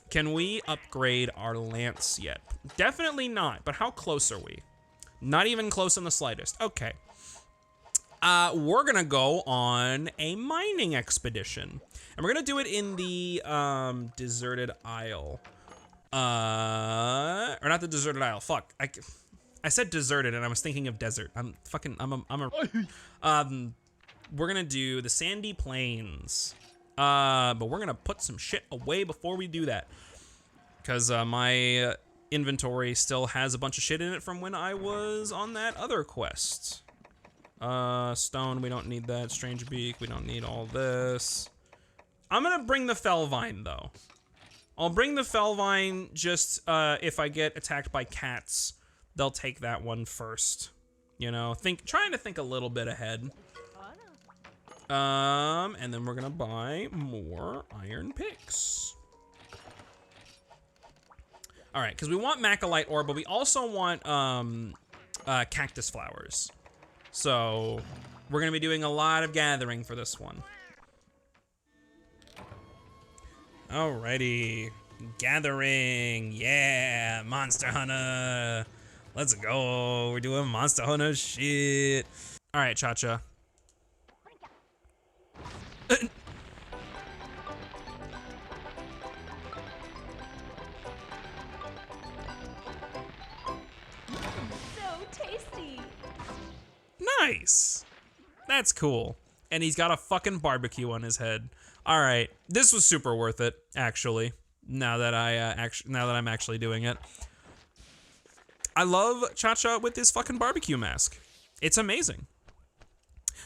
Can we upgrade our lance yet? Definitely not, but how close are we? Not even close in the slightest. Okay. We're gonna go on a mining expedition. And we're gonna do it in the deserted isle. Or not the deserted isle, fuck. I said deserted and I was thinking of desert. We're gonna do the sandy plains. But we're gonna put some shit away before we do that. Cause my inventory still has a bunch of shit in it from when I was on that other quest. Stone, we don't need that. Strange beak, we don't need all this. I'm gonna bring the Fellvine though. I'll bring the Fellvine just if I get attacked by cats, they'll take that one first. You know, trying to think a little bit ahead. And then we're gonna buy more iron picks. All right, because we want Macalite ore, but we also want cactus flowers. So we're gonna be doing a lot of gathering for this one. Alrighty, gathering, yeah, Monster Hunter. Let's go, we're doing Monster Hunter shit. All right, Cha-Cha. Nice. That's cool. And he's got a fucking barbecue on his head. All right, this was super worth it, actually. Now that I'm actually doing it, I love Cha-Cha with his fucking barbecue mask. It's amazing.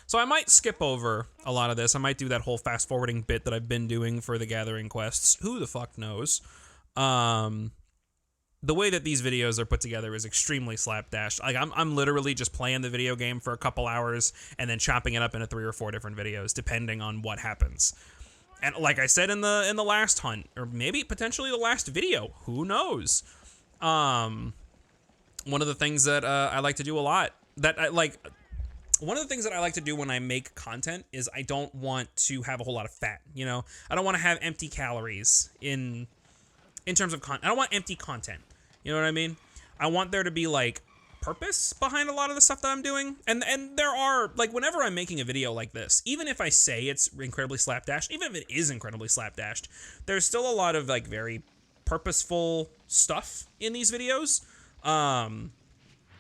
So I might skip over a lot of this. I might do that whole fast forwarding bit that I've been doing for the gathering quests. Who the fuck knows? The way that these videos are put together is extremely slapdash. Like I'm literally just playing the video game for a couple hours and then chopping it up into 3 or 4 different videos, depending on what happens. And like I said in the last hunt, or maybe potentially the last video, who knows? One of the things that I like to do a lot, one of the things that I like to do when I make content is I don't want to have a whole lot of fat, you know? I don't want to have empty calories in terms of content. I don't want empty content. You know what I mean? I want there to be like purpose behind a lot of the stuff that I'm doing. And there are, like, whenever I'm making a video like this, even if I say it's incredibly slapdash, even if it is incredibly slapdashed, there's still a lot of like very purposeful stuff in these videos.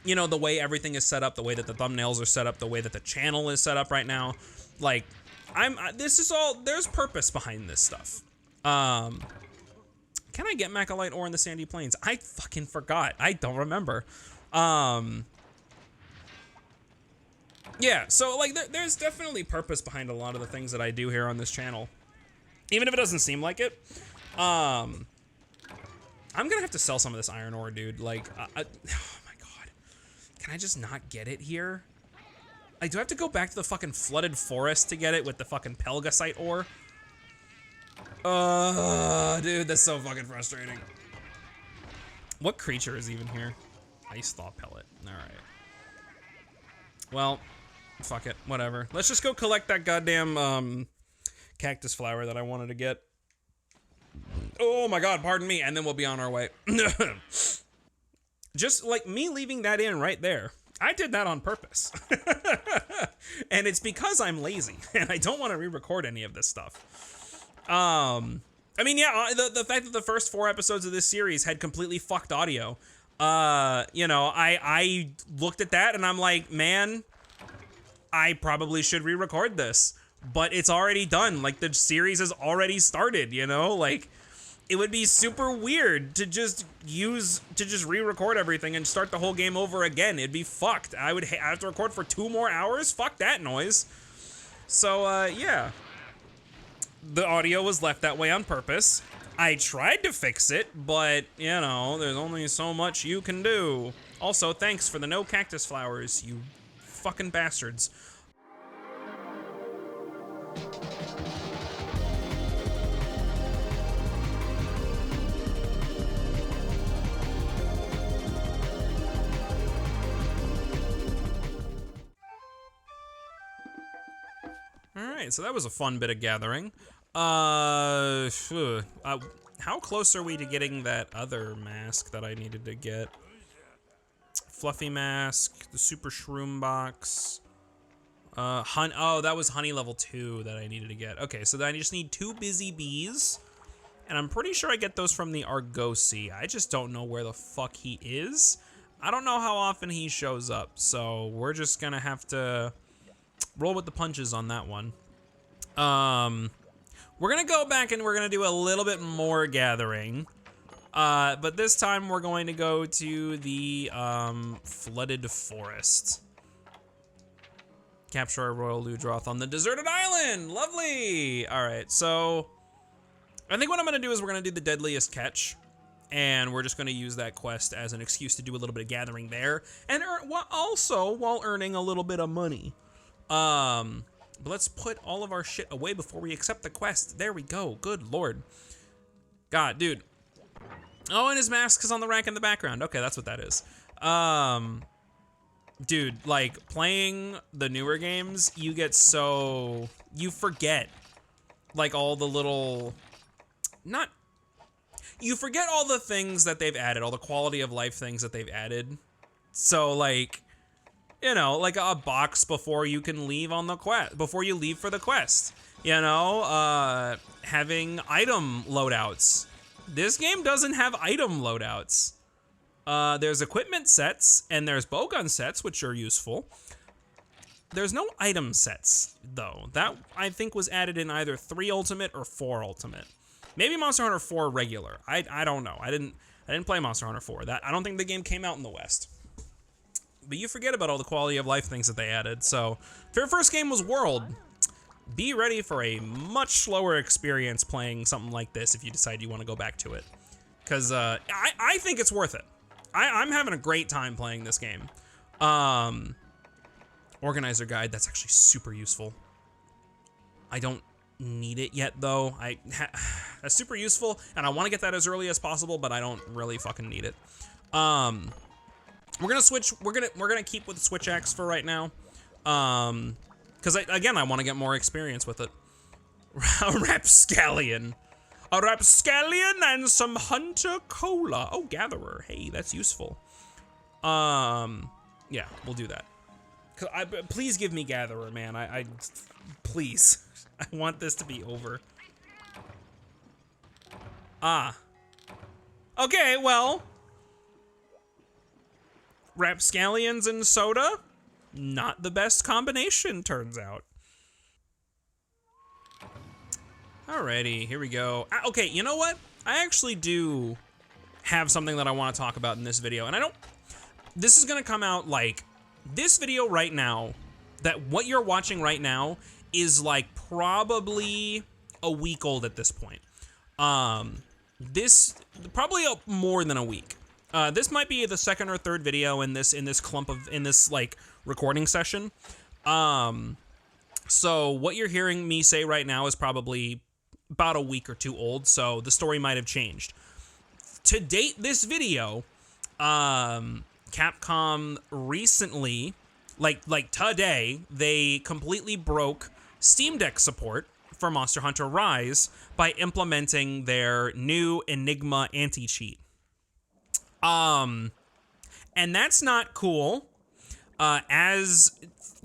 You know, the way everything is set up, the way that the thumbnails are set up, the way that the channel is set up right now. Like, there's purpose behind this stuff. Can I get Macalite ore in the sandy plains? I fucking forgot. I don't remember. Yeah, so like there's definitely purpose behind a lot of the things that I do here on this channel. Even if it doesn't seem like it. I'm gonna have to sell some of this iron ore, dude. Like, oh my god. Can I just not get it here? Like, do I have to go back to the fucking flooded forest to get it with the fucking pelgasite ore? Dude, that's so fucking frustrating. What creature is even here? Ice thaw pellet. All right. Well, fuck it. Whatever. Let's just go collect that goddamn cactus flower that I wanted to get. Oh my god, pardon me. And then we'll be on our way. Just like me leaving that in right there. I did that on purpose. And it's because I'm lazy and I don't want to re-record any of this stuff. I mean, yeah, the fact that the first 4 episodes of this series had completely fucked audio, you know, I looked at that and I'm like, man, I probably should re-record this, but it's already done. Like, the series has already started, you know, like, it would be super weird to just re-record everything and start the whole game over again. It'd be fucked. I would have to record for 2 more hours. Fuck that noise. So, yeah. The audio was left that way on purpose. I tried to fix it, but, you know, there's only so much you can do. Also, thanks for the no cactus flowers, you fucking bastards. Alright, so that was a fun bit of gathering. How how close are we to getting that other mask that I needed to get? Fluffy mask, the super shroom box. Oh, that was honey level 2 that I needed to get. Okay, so then I just need 2 busy bees. And I'm pretty sure I get those from the Argosy. I just don't know where the fuck he is. I don't know how often he shows up, so we're just gonna have to roll with the punches on that one. We're gonna go back and we're gonna do a little bit more gathering. But this time we're going to go to the flooded forest. Capture a royal Ludroth on the deserted island. Lovely. All right, so I think what I'm gonna do is we're gonna do the deadliest catch, and we're just gonna use that quest as an excuse to do a little bit of gathering there, and also while earning a little bit of money. But let's put all of our shit away before we accept the quest. There we go. Good Lord. God, dude. Oh, and his mask is on the rack in the background. Okay, that's what that is. Dude, like, playing the newer games, you forget, like, all the little, you forget all the things that they've added, all the quality of life things that they've added. So, like, you know, like a box before you can leave on the quest, before you leave for the quest. You know, having item loadouts. This game doesn't have item loadouts. There's equipment sets and there's bowgun sets, which are useful. There's no item sets, though. That, I think, was added in either 3 Ultimate or 4 Ultimate. Maybe Monster Hunter 4 regular. I don't know. I didn't play Monster Hunter 4. I don't think the game came out in the West. But you forget about all the quality of life things that they added. So, if your first game was World, be ready for a much slower experience playing something like this if you decide you want to go back to it. Because I think it's worth it. I'm having a great time playing this game. Organizer guide, that's actually super useful. I don't need it yet, though. That's super useful, and I want to get that as early as possible, but I don't really fucking need it. We're gonna switch. We're gonna keep with the switch axe for right now. Because again, I want to get more experience with it. A rapscallion. A rapscallion and some hunter cola. Oh, gatherer. Hey, that's useful. Yeah, we'll do that. Please give me gatherer, man. Please. I want this to be over. Okay, well. Rapscallions and soda? Not the best combination, turns out. Alrighty, here we go. Okay, you know what? I actually do have something that I want to talk about in this video, and this is gonna come out like, this video right now, that what you're watching right now is like probably a week old at this point. This, probably more than a week. This might be the second or third video in this like recording session. So what you're hearing me say right now is probably about a week or two old, so the story might have changed. To date this video, Capcom recently, like today, they completely broke Steam Deck support for Monster Hunter Rise by implementing their new Enigma anti-cheat. And that's not cool. As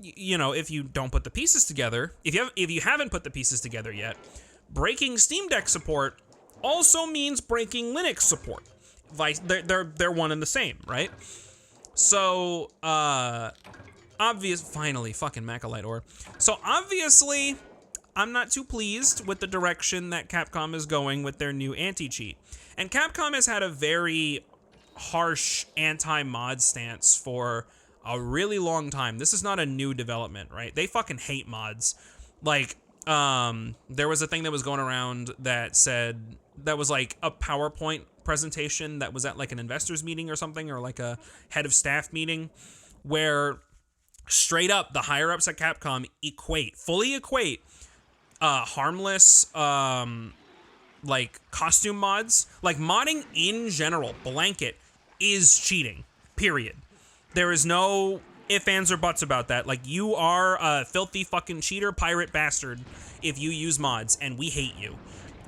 you know, if you don't put the pieces together, if you haven't put the pieces together yet, breaking Steam Deck support also means breaking Linux support. They're one and the same, right? So, finally, fucking Macalite ore. So obviously, I'm not too pleased with the direction that Capcom is going with their new anti-cheat. And Capcom has had a very harsh anti-mod stance for a really long time. This is not a new development, right? They fucking hate mods. Like, there was a thing that was going around that said, that was like a PowerPoint presentation that was at like an investors meeting or something, or like a head of staff meeting, where straight up the higher ups at Capcom fully equate harmless like costume mods, like modding in general, blanket, is cheating, period. There is no ifs, ands, or buts about that. Like, you are a filthy fucking cheater, pirate bastard if you use mods, and we hate you.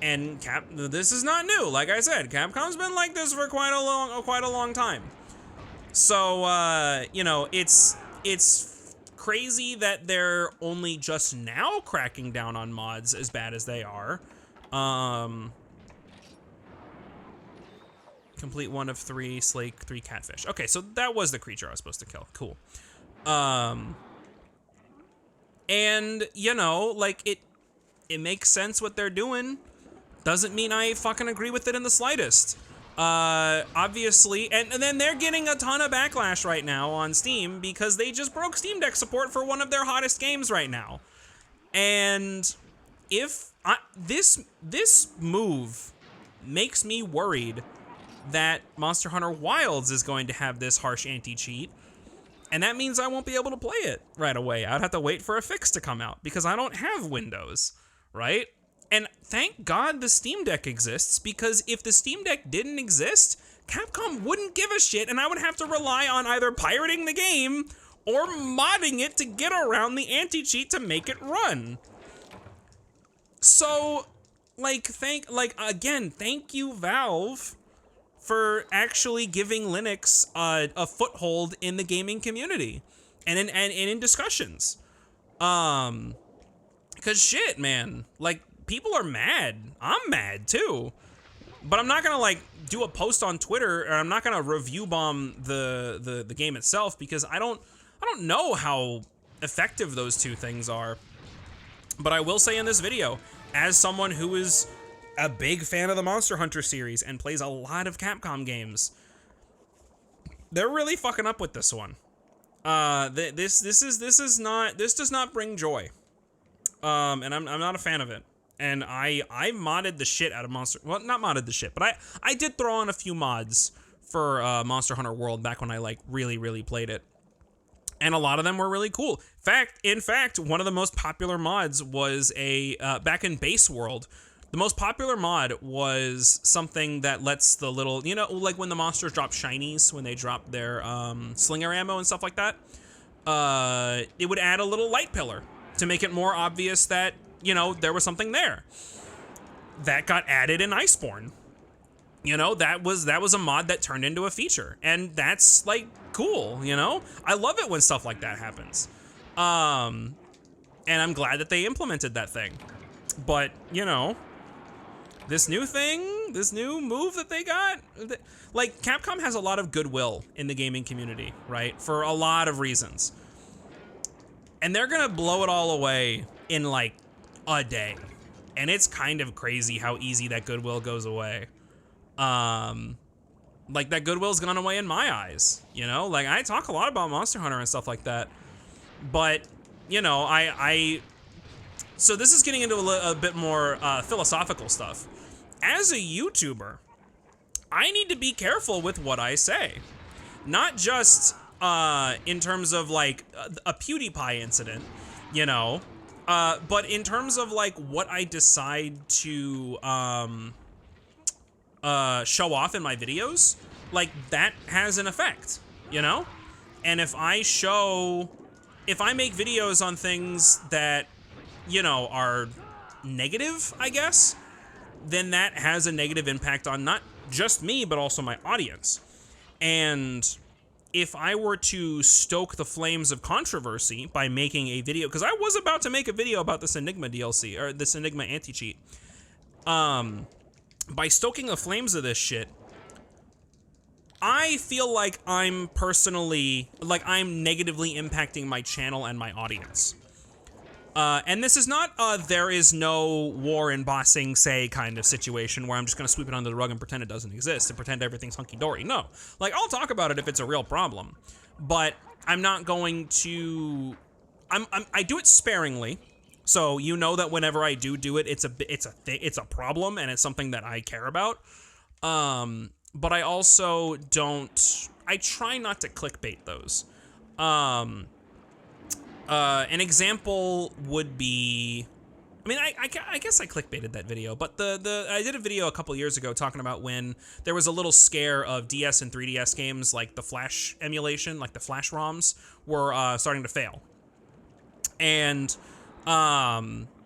And this is not new. Like I said, Capcom's been like this for quite a long time. So, you know, it's crazy that they're only just now cracking down on mods as bad as they are. Complete 1 of 3, slake 3 catfish. Okay, so that was the creature I was supposed to kill. Cool. And, you know, like, it makes sense what they're doing. Doesn't mean I fucking agree with it in the slightest. Obviously, and then they're getting a ton of backlash right now on Steam because they just broke Steam Deck support for one of their hottest games right now. And if this move makes me worried that Monster Hunter Wilds is going to have this harsh anti-cheat, and that means I won't be able to play it right away. I'd have to wait for a fix to come out because I don't have Windows, right? And thank God the Steam Deck exists, because if the Steam Deck didn't exist, Capcom wouldn't give a shit, and I would have to rely on either pirating the game or modding it to get around the anti-cheat to make it run. So, like, thank you, Valve, for actually giving Linux a foothold in the gaming community and in discussions. Because shit, man, like, people are mad. I'm mad too. But I'm not gonna like do a post on Twitter, or I'm not gonna review bomb the game itself, because I don't know how effective those two things are. But I will say in this video, as someone who is a big fan of the Monster Hunter series and plays a lot of Capcom games, they're really fucking up with this one. This does not bring joy. And I'm not a fan of it. And I modded the shit out of Monster... Well, not modded the shit, but I did throw on a few mods for Monster Hunter World back when I, like, really played it. And a lot of them were really cool. In fact, one of the most popular mods was back in Base World, the most popular mod was something that lets the little... You know, like when the monsters drop shinies, when they drop their slinger ammo and stuff like that, it would add a little light pillar to make it more obvious that, you know, there was something there. That got added in Iceborne. You know, that was a mod that turned into a feature. And that's, like, cool, you know? I love it when stuff like that happens. And I'm glad that they implemented that thing. But, you know, this new move that they got, like, Capcom has a lot of goodwill in the gaming community, right? For a lot of reasons. And they're gonna blow it all away in, like, a day. And it's kind of crazy how easy that goodwill goes away. Like, that goodwill's gone away in my eyes, you know? Like, I talk a lot about Monster Hunter and stuff like that, but, you know, so this is getting into a bit more philosophical stuff. As a YouTuber, I need to be careful with what I say. Not just in terms of, like, a PewDiePie incident, you know, but in terms of, like, what I decide to show off in my videos, like, that has an effect, you know? And if I make videos on things that, you know, are negative, I guess, then that has a negative impact on not just me, but also my audience. And if I were to stoke the flames of controversy by making a video, because I was about to make a video about this Enigma DLC, or this Enigma anti-cheat, by stoking the flames of this shit, I feel like I'm personally, like, I'm negatively impacting my channel and my audience. And this is not there is no war in Ba Sing Se kind of situation where I'm just gonna sweep it under the rug and pretend it doesn't exist and pretend everything's hunky-dory. No. Like, I'll talk about it if it's a real problem, but I'm not going to... I do it sparingly, so you know that whenever I do it, it's a problem and it's something that I care about. But I also don't... I try not to clickbait those. An example would be, I mean, I guess I clickbaited that video, but I did a video a couple years ago talking about when there was a little scare of DS and 3DS games, like the Flash emulation, like the Flash ROMs, were starting to fail. And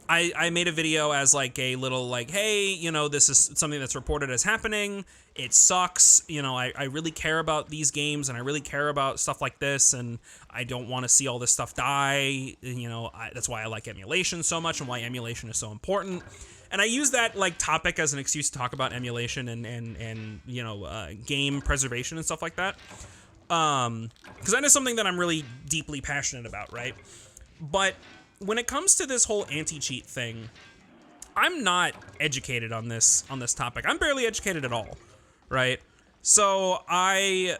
I made a video as like a little like, hey, you know, this is something that's reported as happening. It sucks. You know, I really care about these games and I really care about stuff like this, and I don't want to see all this stuff die. And, you know, that's why I like emulation so much and why emulation is so important. And I use that like topic as an excuse to talk about emulation and you know, game preservation and stuff like that. Because that is something that I'm really deeply passionate about, right? But when it comes to this whole anti-cheat thing, I'm not educated on this topic. I'm barely educated at all, right? So I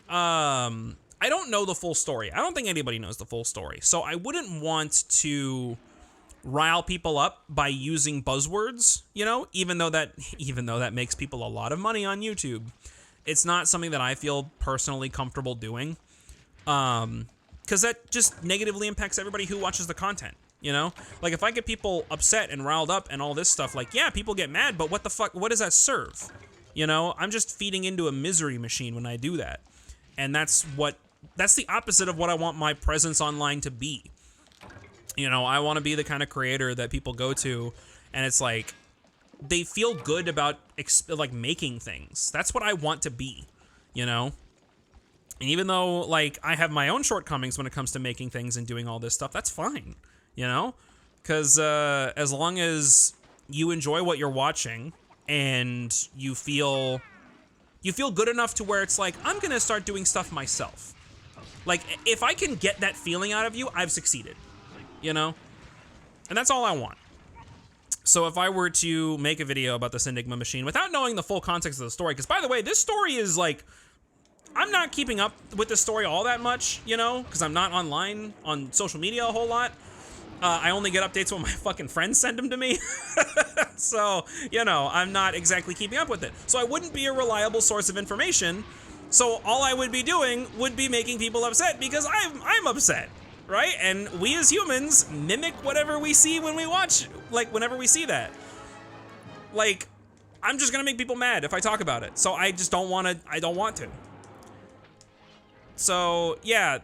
don't know the full story. I don't think anybody knows the full story. So I wouldn't want to rile people up by using buzzwords, you know, even though that makes people a lot of money on YouTube. It's not something that I feel personally comfortable doing. Because that just negatively impacts everybody who watches the content, you know? Like, if I get people upset and riled up and all this stuff, like, yeah, people get mad, but what the fuck, what does that serve? You know, I'm just feeding into a misery machine when I do that. And that's the opposite of what I want my presence online to be. You know, I want to be the kind of creator that people go to, and it's like, they feel good about, like, making things. That's what I want to be, you know? And even though, like, I have my own shortcomings when it comes to making things and doing all this stuff, that's fine, you know? Because as long as you enjoy what you're watching and you feel good enough to where it's like, I'm going to start doing stuff myself. Like, if I can get that feeling out of you, I've succeeded, you know? And that's all I want. So if I were to make a video about this Enigma machine without knowing the full context of the story, because by the way, this story is like, I'm not keeping up with this story all that much, you know, because I'm not online on social media a whole lot. I only get updates when my fucking friends send them to me. So, you know, I'm not exactly keeping up with it. So I wouldn't be a reliable source of information. So all I would be doing would be making people upset because I'm upset, right? And we as humans mimic whatever we see when we watch, like whenever we see that. Like, I'm just gonna make people mad if I talk about it. So I just don't want to. So, yeah,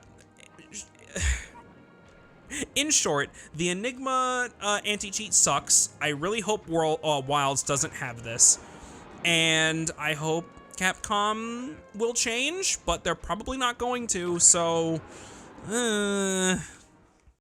in short, the Enigma anti-cheat sucks. I really hope Wilds doesn't have this. And I hope Capcom will change, but they're probably not going to, so